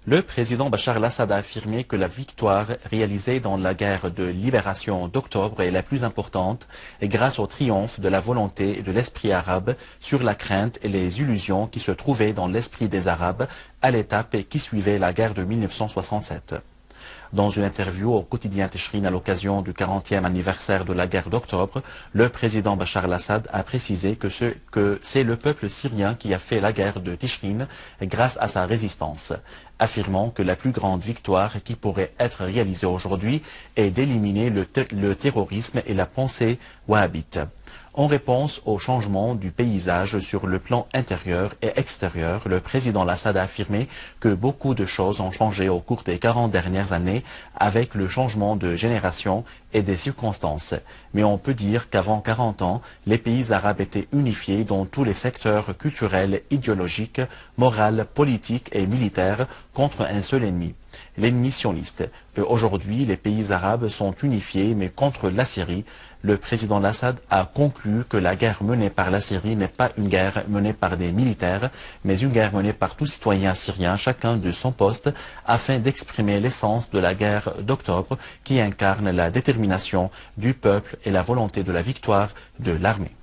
Le président Bachar el-Assad a affirmé que la victoire réalisée dans la guerre de libération d'octobre est la plus importante et grâce au triomphe de la volonté et de l'esprit arabe sur la crainte et les illusions qui se trouvaient dans l'esprit des Arabes à l'étape qui suivait la guerre de 1967. Dans une interview au quotidien Tishrin à l'occasion du 40e anniversaire de la guerre d'octobre, le président Bachar el-Assad a précisé que c'est le peuple syrien qui a fait la guerre de Tishrin grâce à sa résistance, affirmant que la plus grande victoire qui pourrait être réalisée aujourd'hui est d'éliminer le terrorisme et la pensée wahhabite. En réponse au changement du paysage sur le plan intérieur et extérieur, le président Assad a affirmé que beaucoup de choses ont changé au cours des 40 dernières années avec le changement de génération et des circonstances. Mais on peut dire qu'avant 40 ans, les pays arabes étaient unifiés dans tous les secteurs culturels, idéologiques, moraux, politiques et militaires contre un seul ennemi, l'ennemi sioniste. Aujourd'hui, les pays arabes sont unifiés, mais contre la Syrie. Le président Assad a conclu que la guerre menée par la Syrie n'est pas une guerre menée par des militaires, mais une guerre menée par tout citoyen syrien, chacun de son poste, afin d'exprimer l'essence de la guerre d'octobre qui incarne la détermination du peuple et la volonté de la victoire de l'armée.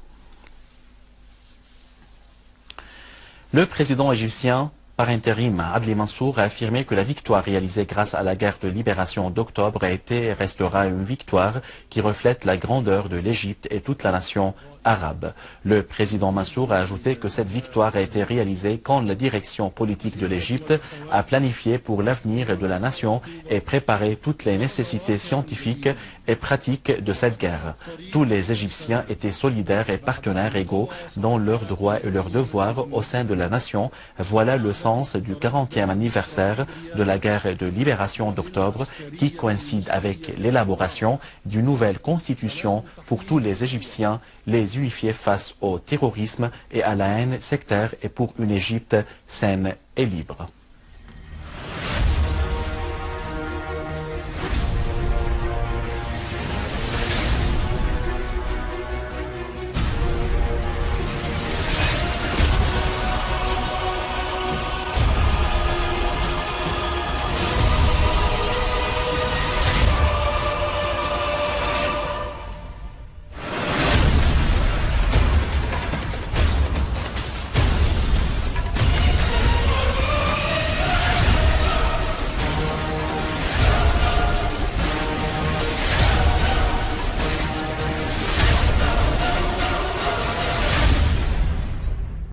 Le président égyptien par intérim, Adli Mansour a affirmé que la victoire réalisée grâce à la guerre de libération d'octobre a été et restera une victoire qui reflète la grandeur de l'Égypte et toute la nation arabe. Le président Mansour a ajouté que cette victoire a été réalisée quand la direction politique de l'Égypte a planifié pour l'avenir de la nation et préparé toutes les nécessités scientifiques et pratiques de cette guerre. Tous les Égyptiens étaient solidaires et partenaires égaux dans leurs droits et leurs devoirs au sein de la nation. Voilà le sens du 40e anniversaire de la guerre de libération d'octobre qui coïncide avec l'élaboration d'une nouvelle constitution pour tous les Égyptiens, les unifier face au terrorisme et à la haine sectaire et pour une Égypte saine et libre.